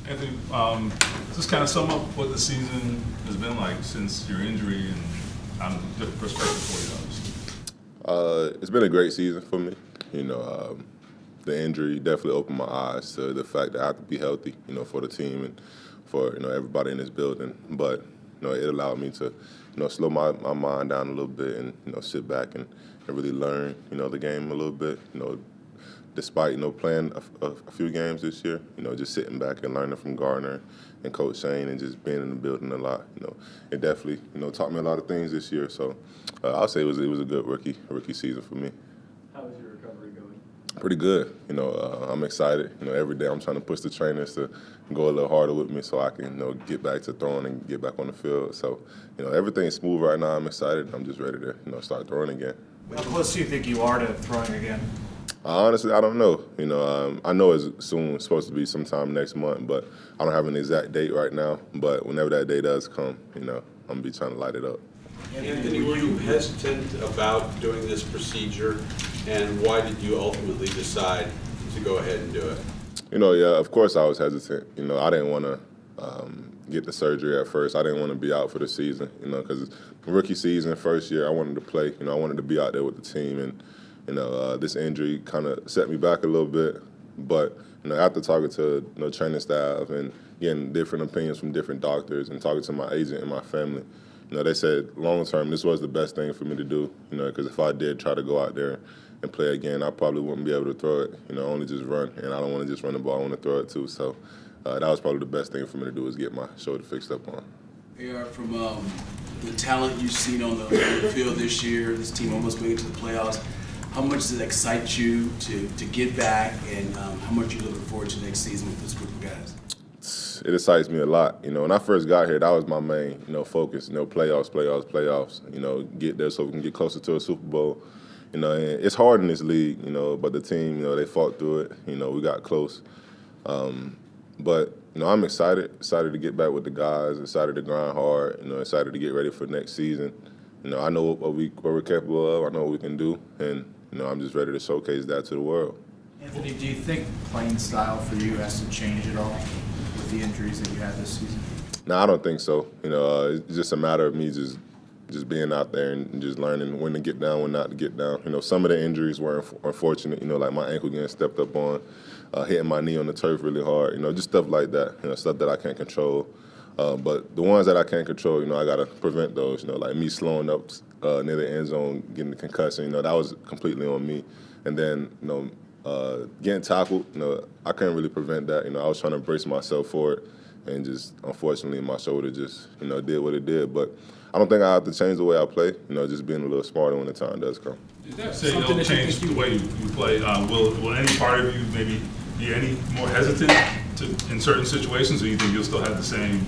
Anthony, just kind of sum up what the season has been like since your injury and different perspective for you, obviously. It's been a great season for me. The injury definitely opened my eyes to the fact that I have to be healthy, for the team and for, everybody in this building. But, it allowed me to, slow my mind down a little bit and, sit back and really learn, the game a little bit, despite, playing a few games this year, just sitting back and learning from Gardner and Coach Shane and just being in the building a lot. It definitely, taught me a lot of things this year. So I'll say it was a good rookie season for me. How is your recovery going? Pretty good. I'm excited. Every day I'm trying to push the trainers to go a little harder with me so I can, get back to throwing and get back on the field. So, everything's smooth right now. I'm excited. I'm just ready to, start throwing again. How close do you think you are to throwing again? Honestly, I don't know. I know it's supposed to be sometime next month, but I don't have an exact date right now. But whenever that day does come, I'm gonna be trying to light it up. Anthony, were you hesitant about doing this procedure, and why did you ultimately decide to go ahead and do it? Yeah, of course I was hesitant. I didn't want to get the surgery at first. I didn't want to be out for the season, because rookie season, first year, I wanted to play. I wanted to be out there with the team, and this injury kind of set me back a little bit. But after talking to training staff and getting different opinions from different doctors and talking to my agent and my family, they said long term this was the best thing for me to do. Because if I did try to go out there and play again, I probably wouldn't be able to throw it. Only just run, and I don't want to just run the ball. I want to throw it too. So that was probably the best thing for me to do, is get my shoulder fixed up on. From the talent you've seen on the field this year, this team almost made it to the playoffs. How much does it excite you to get back, and how much are you looking forward to next season with this group of guys? It excites me a lot. When I first got here, that was my main, focus. Playoffs. Get there so we can get closer to a Super Bowl. And it's hard in this league, but the team, they fought through it. We got close. But I'm excited to get back with the guys. Excited to grind hard. Excited to get ready for next season. I know what we're capable of. I know what we can do, and I'm just ready to showcase that to the world. Anthony, do you think playing style for you has to change at all with the injuries that you had this season? No, I don't think so. It's just a matter of me just being out there and just learning when to get down, when not to get down. Some of the injuries were unfortunate. Like my ankle getting stepped up on, hitting my knee on the turf really hard. Just stuff like that. Stuff that I can't control. But the ones that I can't control, I got to prevent those. Like me slowing up near the end zone, getting the concussion, that was completely on me. And then, getting tackled, I couldn't really prevent that. I was trying to brace myself for it, and just unfortunately my shoulder just, did what it did. But I don't think I have to change the way I play. Just being a little smarter when the time does come. Is that say you don't change the way you play? Will any part of you maybe be any more hesitant in certain situations, or you think you'll still have the same?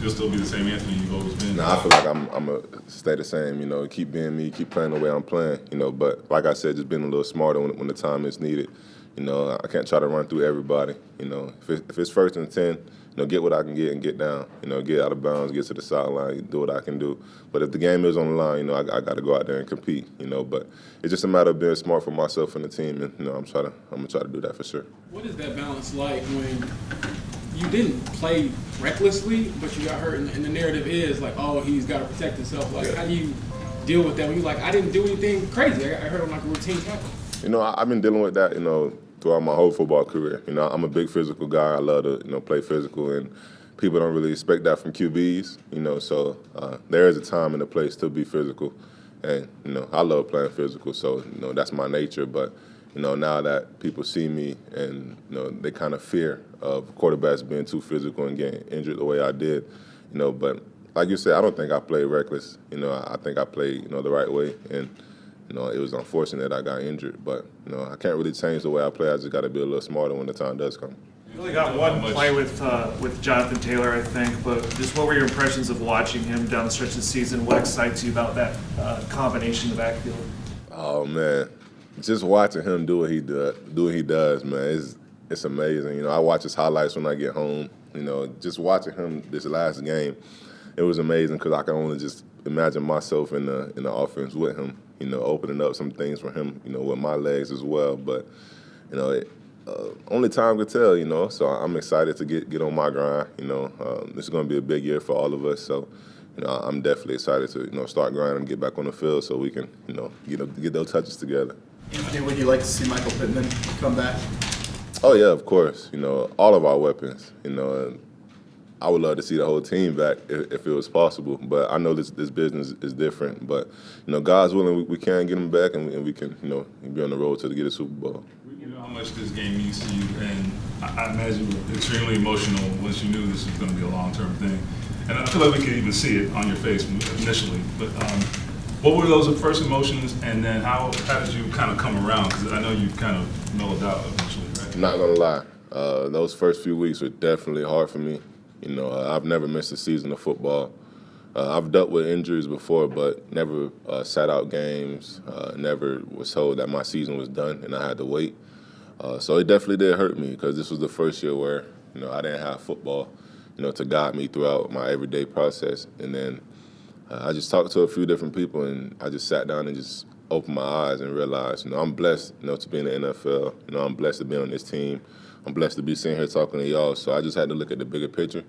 You'll still be the same Anthony you've always been? No, I feel like I'm gonna stay the same. Keep being me, keep playing the way I'm playing. But like I said, just being a little smarter when the time is needed. I can't try to run through everybody. If it's first and 10, get what I can get and get down. Get out of bounds, get to the sideline, do what I can do. But if the game is on the line, I got to go out there and compete. But it's just a matter of being smart for myself and the team, and I'm gonna try to do that for sure. What is that balance like when you didn't play recklessly, but you got hurt, and the narrative is like, oh, he's got to protect himself. Like, how do you deal with that when you're like, I didn't do anything crazy? I heard him like a routine tackle. I've been dealing with that, throughout my whole football career. I'm a big physical guy. I love to, play physical, and people don't really expect that from QBs. So there is a time and a place to be physical, and I love playing physical. So that's my nature. But now that people see me and they kind of fear of quarterbacks being too physical and getting injured the way I did. But like you said, I don't think I played reckless. I think I played the right way, and it was unfortunate I got injured. But I can't really change the way I play. I just got to be a little smarter when the time does come. You only got one play with Jonathan Taylor, I think, but just what were your impressions of watching him down the stretch of the season? What excites you about that combination in the backfield? Oh man, just watching him do what he does, man, it's amazing. I watch his highlights when I get home. Just watching him this last game, it was amazing because I can only just imagine myself in the offense with him. Opening up some things for him. With my legs as well, but only time could tell, you know. So I'm excited to get on my grind. You know, this is going to be a big year for all of us. So, you know, I'm definitely excited to start grinding and get back on the field so we can get those touches together. Anthony, would you like to see Michael Pittman come back? Oh yeah, of course. You know, all of our weapons. You know, and I would love to see the whole team back if it was possible. But I know this business is different. But you know, God's willing, we can get them back, and we can be on the road to get a Super Bowl. You know how much this game means to you, and I imagine you were extremely emotional once you knew this was going to be a long-term thing. And I feel like we could even see it on your face initially. But what were those first emotions, and then how did you kind of come around? Because I know you kind of mellowed out eventually, right? I'm not gonna lie, those first few weeks were definitely hard for me. You know, I've never missed a season of football. I've dealt with injuries before, but never sat out games. Never was told that my season was done and I had to wait. So it definitely did hurt me because this was the first year where I didn't have football, to guide me throughout my everyday process. And then I just talked to a few different people, and I just sat down and just opened my eyes and realized, I'm blessed, to be in the NFL. I'm blessed to be on this team. I'm blessed to be sitting here talking to y'all. So I just had to look at the bigger picture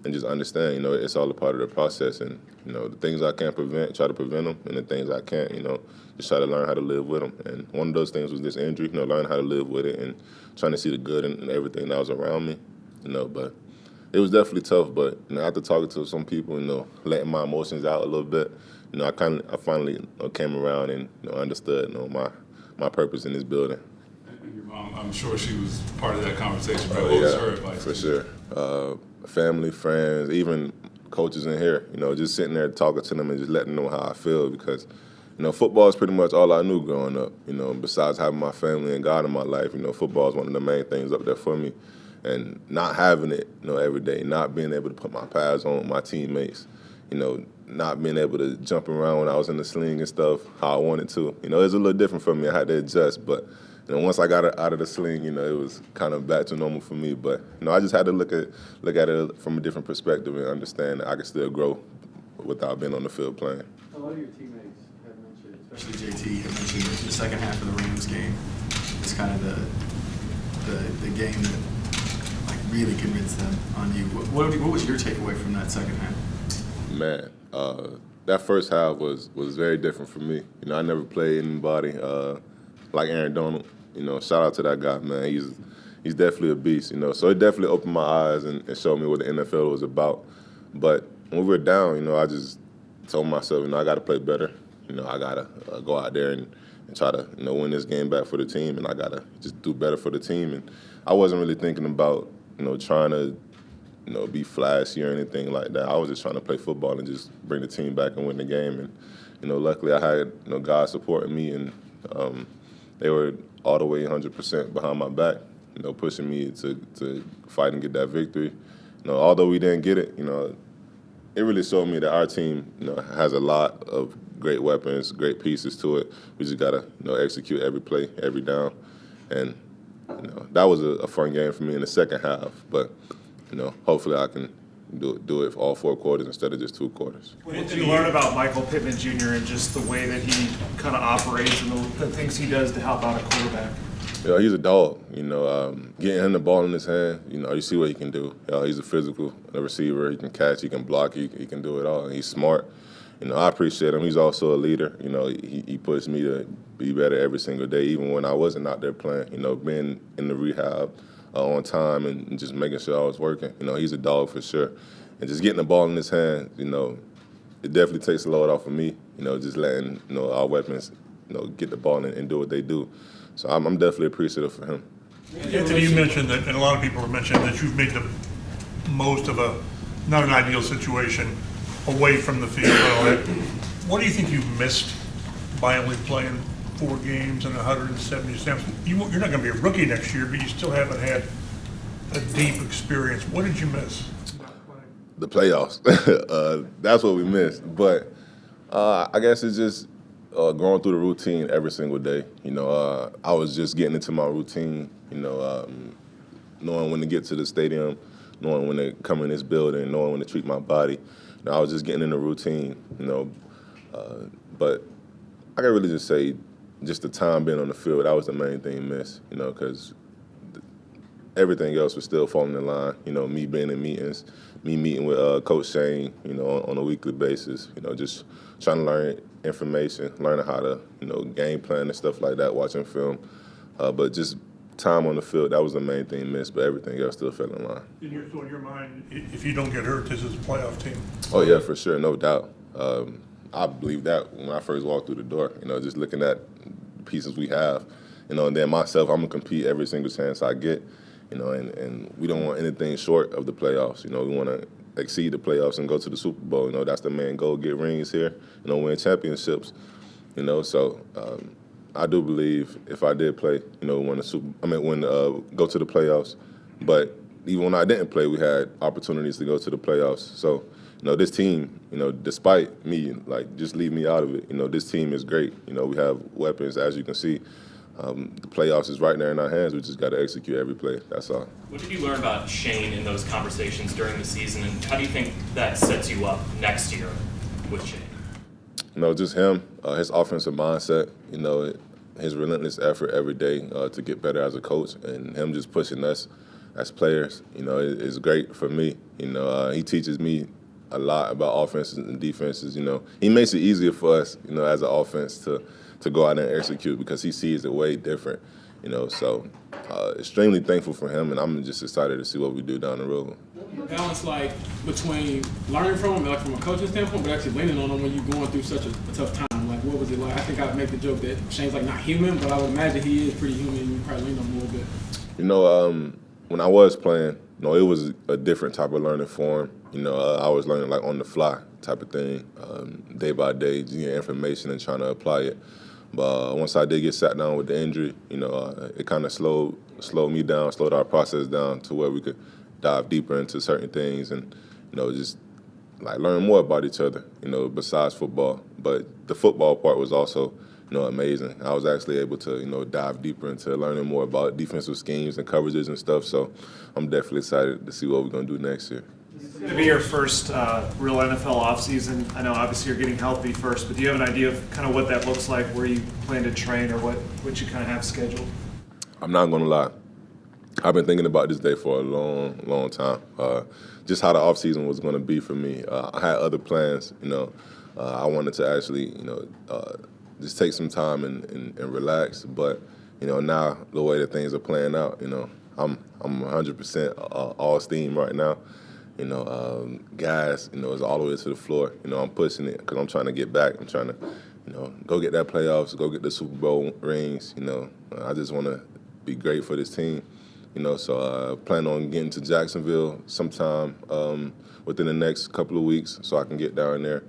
and just understand, it's all a part of the process. And, the things I can't prevent, try to prevent them. And the things I can't, just try to learn how to live with them. And one of those things was this injury, learning how to live with it and trying to see the good in everything that was around me, But it was definitely tough. But, after talking to some people, letting my emotions out a little bit, I finally came around and understood, my purpose in this building. Your mom, I'm sure she was part of that conversation. But Oh, what was yeah, her advice? for sure. Family, friends, even coaches in here, just sitting there talking to them and just letting them know how I feel because, football is pretty much all I knew growing up. Besides having my family and God in my life, football is one of the main things up there for me. And not having it, every day, not being able to put my pads on with my teammates, not being able to jump around when I was in the sling and stuff how I wanted to. It was a little different for me. I had to adjust, but once I got out of the sling, it was kind of back to normal for me. But I just had to look at it from a different perspective and understand that I could still grow without being on the field playing. A lot of your teammates have mentioned, especially JT, have mentioned the second half of the Rams game is kind of the game that really convinced them on you. What was your takeaway from that second half? Man, that first half was very different for me. I never played anybody like Aaron Donald. Shout out to that guy, man. He's definitely a beast. So it definitely opened my eyes and showed me what the NFL was about. But when we were down, I just told myself, I got to play better. I got to go out there and try to win this game back for the team, and I got to just do better for the team. And I wasn't really thinking about trying to be flashy or anything like that. I was just trying to play football and just bring the team back and win the game. And luckily I had God supporting me, and they were all the way 100% behind my back, pushing me to fight and get that victory. Although we didn't get it, it really showed me that our team, has a lot of great weapons, great pieces to it. We just gotta, execute every play, every down, and that was a fun game for me in the second half. But hopefully I can do it for all 4 quarters instead of just 2 quarters. What did you learn about Michael Pittman Jr. and just the way that he kind of operates and the things he does to help out a quarterback? He's a dog. Getting him the ball in his hand, you see what he can do. He's a physical receiver. He can catch, he can block, he can do it all. And he's smart. I appreciate him. He's also a leader. He pushed me to be better every single day, even when I wasn't out there playing. Being in the rehab on time and just making sure I was working. He's a dog for sure. And just getting the ball in his hand, it definitely takes a load off of me. Just letting our weapons, get the ball and do what they do. So I'm definitely appreciative for him. Anthony, you mentioned that, and a lot of people have mentioned that you've made the most of not an ideal situation away from the field and all that. What do you think you've missed by only playing 4 games and 170 snaps? You're not going to be a rookie next year, but you still haven't had a deep experience. What did you miss? The playoffs. That's what we missed. But I guess it's just going through the routine every single day. I was just getting into my routine, knowing when to get to the stadium, knowing when to come in this building, knowing when to treat my body. I was just getting in the routine, but I can really just say just the time being on the field, that was the main thing missed, because everything else was still falling in line. You know, me being in meetings, me meeting with Coach Shane, you know, on a weekly basis. You know, just trying to learn information, learning how to, you know, game plan and stuff like that, watching film. But just time on the field, that was the main thing missed, but everything else still fell in line. In your mind, if you don't get hurt, this is a playoff team? Oh, yeah, for sure, no doubt. I believe that when I first walked through the door, you know, just looking at the pieces we have, you know, and then myself, I'm going to compete every single chance I get, you know, and we don't want anything short of the playoffs. You know, we want to exceed the playoffs and go to the Super Bowl. You know, that's the main goal, get rings here, you know, win championships, you know, so I do believe if I did play, you know, go to the playoffs. But even when I didn't play, we had opportunities to go to the playoffs. So, you know, this team, you know, despite me, like, just leave me out of it, you know, this team is great. You know, we have weapons, as you can see. The playoffs is right there in our hands. We just got to execute every play. That's all. What did you learn about Shane in those conversations during the season, and how do you think that sets you up next year with Shane? You know, just him, his offensive mindset, you know, his relentless effort every day to get better as a coach, and him just pushing us as players, you know, is great for me. You know, he teaches me a lot about offenses and defenses. You know, he makes it easier for us, you know, as an offense to go out there and execute because he sees it way different. You know, so extremely thankful for him, and I'm just excited to see what we do down the road. Balance, like, between learning from him, like from a coaching standpoint, but actually leaning on him when you're going through such a tough time. Like, what was it like? I think I'd make the joke that Shane's like not human, but I would imagine he is pretty human, and you probably lean on him a little bit. You know, when I was playing, you know, it was a different type of learning form. You know, I was learning like on the fly type of thing, day by day, getting information and trying to apply it. But once I did get sat down with the injury, you know, it kind of slowed me down, slowed our process down to where we could dive deeper into certain things and, you know, just like learn more about each other, you know, besides football. But the football part was also, you know, amazing. I was actually able to, you know, dive deeper into learning more about defensive schemes and coverages and stuff. So I'm definitely excited to see what we're going to do next year. It's going to be your first real NFL offseason. I know obviously you're getting healthy first, but do you have an idea of kind of what that looks like, where you plan to train or what you kind of have scheduled? I'm not going to lie. I've been thinking about this day for a long, long time, just how the offseason was going to be for me. I had other plans, you know. I wanted to actually, you know, just take some time and relax. But, you know, now the way that things are playing out, you know, I'm 100% all steam right now. You know, guys, you know, is all the way to the floor. You know, I'm pushing it because I'm trying to get back. I'm trying to, you know, go get that playoffs, go get the Super Bowl rings. You know, I just want to be great for this team. You know, so I plan on getting to Jacksonville sometime within the next couple of weeks so I can get down there,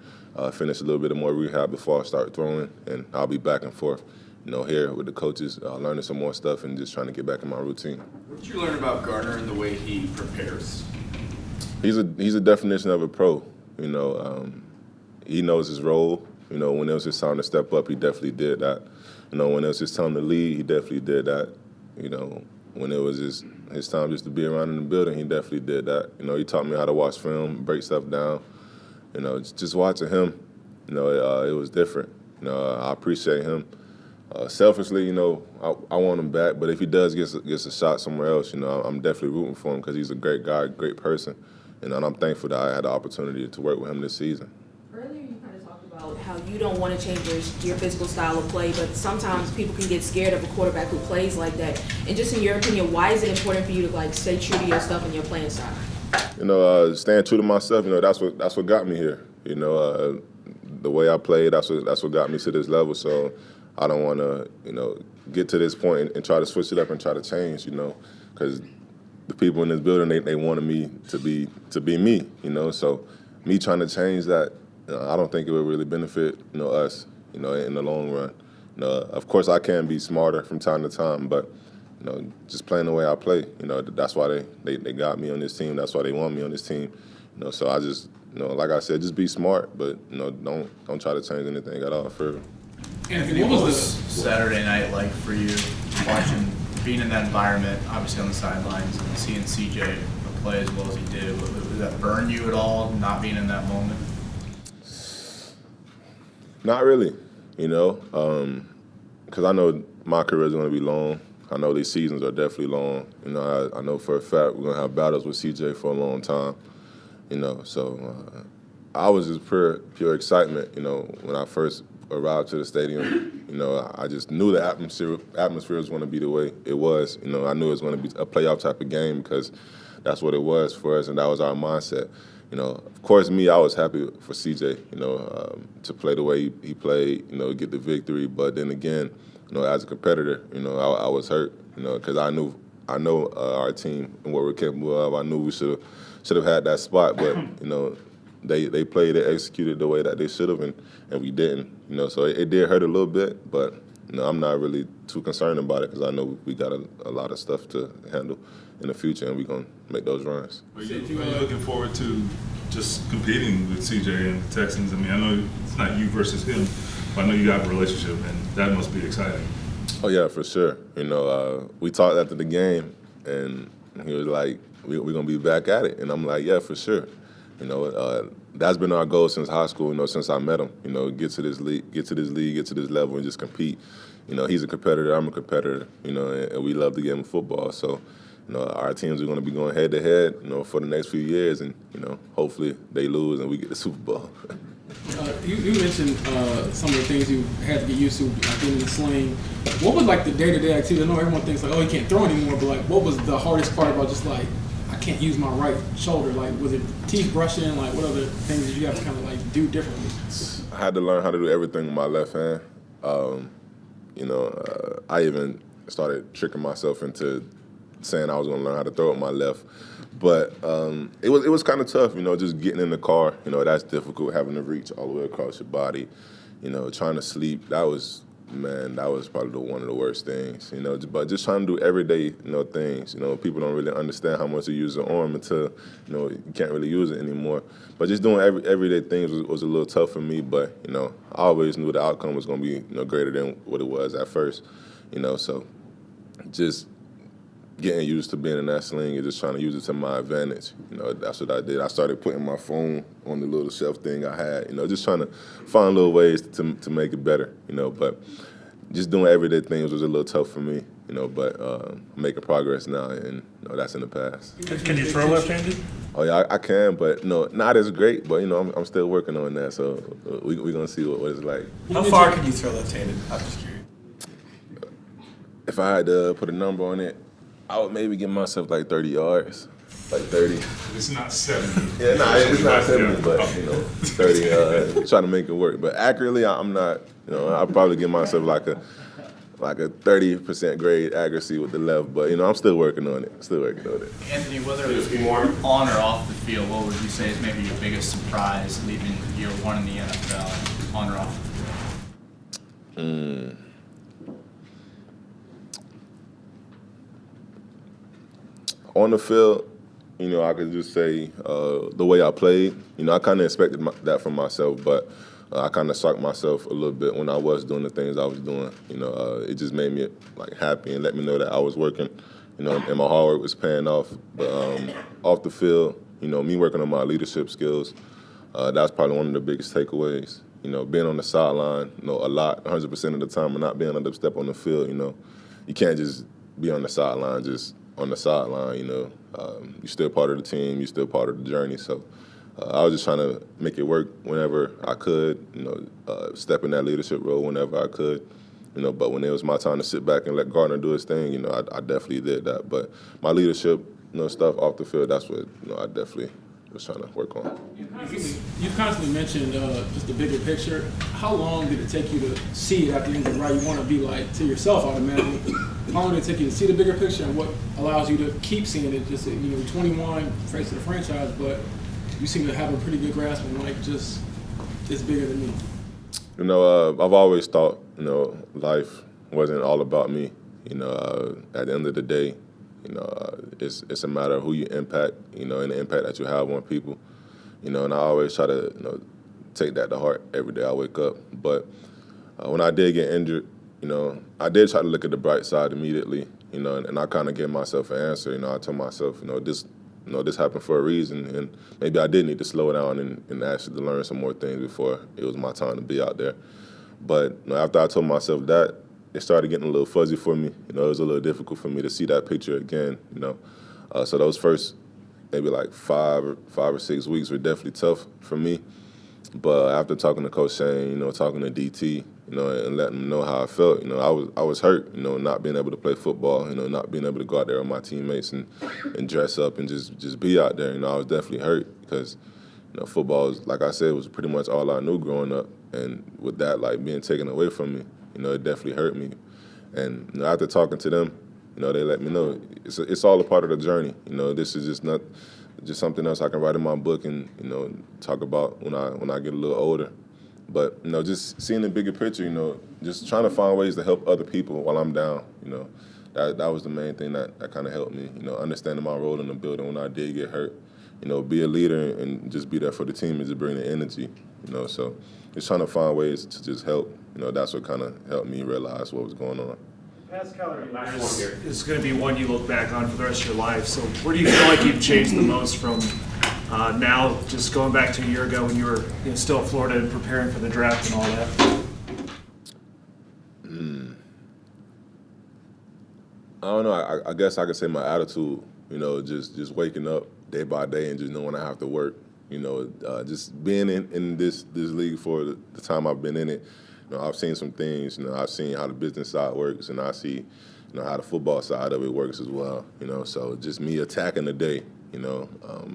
finish a little bit of more rehab before I start throwing, and I'll be back and forth, you know, here with the coaches, learning some more stuff and just trying to get back in my routine. What did you learn about Gardner and the way he prepares? He's a definition of a pro. You know, he knows his role. You know, when it was his time to step up, he definitely did that. You know, when it was his time to lead, he definitely did that. You know, when it was his time just to be around in the building, he definitely did that. You know, he taught me how to watch film, break stuff down. You know, just watching him, you know, it was different. You know, I appreciate him. Selfishly, you know, I want him back, but if he does get a shot somewhere else, you know, I'm definitely rooting for him because he's a great guy, great person. You know, and I'm thankful that I had the opportunity to work with him this season. Earlier you kind of talked about how you don't want to change your physical style of play, but sometimes people can get scared of a quarterback who plays like that. And just in your opinion, why is it important for you to like stay true to your stuff and your playing style? You know, staying true to myself. You know, that's what got me here. You know, the way I play, that's what got me to this level. So I don't want to, you know, get to this point and try to switch it up and try to change. You know, because the people in this building, they wanted me to be me, you know. So me trying to change that, you know, I don't think it would really benefit, you know, us, you know, in the long run. You know, of course I can be smarter from time to time, but you know, just playing the way I play, you know, that's why they got me on this team. That's why they want me on this team. You know, so I just, you know, like I said, just be smart, but you know, don't try to change anything at all. For Anthony, what was Saturday night like for you, watching? Being in that environment, obviously on the sidelines, and seeing CJ play as well as he did, did that burn you at all, not being in that moment? Not really, you know, because I know my career is going to be long. I know these seasons are definitely long. You know, I know for a fact we're gonna have battles with CJ for a long time. You know, so I was just pure excitement. You know, when I first arrived to the stadium, you know, I just knew the atmosphere was going to be the way it was. You know, I knew it was going to be a playoff type of game because that's what it was for us, and that was our mindset. You know, of course, I was happy for CJ, you know, to play the way he played, you know, get the victory. But then again, you know, as a competitor, you know, I was hurt, you know, because I know our team and what we're capable of. I knew we should have had that spot, but you know, they played, they executed the way that they should have, and we didn't. You know, so it did hurt a little bit, but you know, I'm not really too concerned about it because I know we got a lot of stuff to handle in the future, and we're gonna make those runs. Are you looking forward to just competing with CJ and the Texans? I mean, I know it's not you versus him, but I know you have a relationship, and that must be exciting. Oh yeah, for sure. You know, we talked after the game, and he was like, "We're gonna be back at it," and I'm like, "Yeah, for sure." You know, that's been our goal since high school. You know, since I met him. You know, get to this league, get to this level, and just compete. You know, he's a competitor, I'm a competitor. You know, and we love the game of football. So, you know, our teams are going to be going head to head. You know, for the next few years, and you know, hopefully they lose and we get the Super Bowl. You mentioned some of the things you had to get used to, like being in the sling. What was like the day-to-day activity? I know everyone thinks like, oh, you can't throw anymore, but like, what was the hardest part about just like, I can't use my right shoulder? Like, was it teeth brushing? Like, what other things did you have to kind of like do differently? I had to learn how to do everything with my left hand. You know, I even started tricking myself into saying I was going to learn how to throw with my left. But it was kind of tough, you know, just getting in the car. You know, that's difficult, having to reach all the way across your body. You know, trying to sleep, that was probably one of the worst things, you know. But just trying to do everyday, you know, things. You know, people don't really understand how much you use the arm until, you know, you can't really use it anymore. But just doing everyday things was a little tough for me. But, you know, I always knew the outcome was going to be, you know, greater than what it was at first. You know, so just getting used to being in that sling and just trying to use it to my advantage. You know, that's what I did. I started putting my phone on the little shelf thing I had, you know, just trying to find little ways to make it better, you know. But just doing everyday things was a little tough for me, you know, but I'm making progress now, and you know, that's in the past. Can you throw left-handed? Oh, yeah, I can, but no, not as great, but, you know, I'm still working on that, so we're going to see what it's like. How far can you throw left-handed? I'm just curious. If I had to put a number on it, I would maybe give myself like 30 yards, like 30. It's not 70. Yeah, it's not 70, but, you know, 30, trying to make it work. But accurately, I'm not, you know, I'll probably give myself like a 30% grade accuracy with the left, but, you know, I'm still working on it. Anthony, whether it's more on or off the field, what would you say is maybe your biggest surprise leaving year one in the NFL, on or off the field? On the field, you know, I could just say the way I played. You know, I kind of expected that from myself, but I kind of shocked myself a little bit when I was doing the things I was doing. You know, it just made me like happy and let me know that I was working, you know, and my hard work was paying off. But off the field, you know, me working on my leadership skills, that's probably one of the biggest takeaways. You know, being on the sideline, you know, a lot, 100% of the time, and not being able to step on the field. You know, you can't just be on the sideline, you know. You're still part of the team, you're still part of the journey. So I was just trying to make it work whenever I could, you know, step in that leadership role whenever I could, you know. But when it was my time to sit back and let Gardner do his thing, you know, I definitely did that. But my leadership, you know, stuff off the field, that's what, you know, I definitely was trying to work on. You constantly mentioned just the bigger picture. How long did it take you to see it at the end of the ride? You want to be like to yourself automatically. How long did it take you to see the bigger picture, and what allows you to keep seeing it? Just, you know, 21, face of the franchise, but you seem to have a pretty good grasp on like just it's bigger than me. You know, I've always thought, you know, life wasn't all about me. You know, at the end of the day, you know, it's a matter of who you impact, you know, and the impact that you have on people. You know, and I always try to, you know, take that to heart every day I wake up. But when I did get injured, you know, I did try to look at the bright side immediately, you know, and I kind of gave myself an answer. You know, I told myself, this happened for a reason, and maybe I did need to slow down and actually learn some more things before it was my time to be out there. But you know, after I told myself that, it started getting a little fuzzy for me. You know, it was a little difficult for me to see that picture again. You know, so those first maybe like 5 or 6 weeks were definitely tough for me. But after talking to Coach Shane, you know, talking to DT, you know, and letting them know how I felt, you know, I was hurt, you know, not being able to play football, you know, not being able to go out there with my teammates and dress up and just be out there. You know, I was definitely hurt because, you know, football, like I said, was pretty much all I knew growing up. And with that, like, being taken away from me, you know, it definitely hurt me. And you know, after talking to them, you know, they let me know it's all a part of the journey. You know, this is just something else I can write in my book and, you know, talk about when I get a little older. But, you know, just seeing the bigger picture, you know, just trying to find ways to help other people while I'm down, you know, that was the main thing that kind of helped me, you know, understanding my role in the building when I did get hurt. You know, be a leader and just be there for the team and just bring the energy, you know. So just trying to find ways to just help, you know, that's what kind of helped me realize what was going on. Is going to be one you look back on for the rest of your life. So where do you feel like you've changed the most from now, just going back to a year ago when you were still at Florida and preparing for the draft and all that? I don't know. I guess I could say my attitude, you know, just waking up day by day and just knowing I have to work. You know, just being in this league for the time I've been in it. You know, I've seen some things. You know, I've seen how the business side works, and I see, you know, how the football side of it works as well. You know, so just me attacking the day. You know,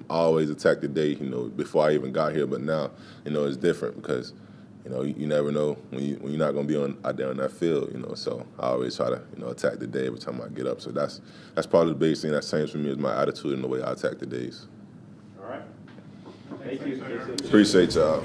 I always attack the day. You know, before I even got here, but now, you know, it's different because, you know, you never know when you're not going to be out there on that field. You know, so I always try to, you know, attack the day every time I get up. So that's probably the biggest thing that's changed for me is my attitude and the way I attack the days. All right. Thank you. Appreciate y'all.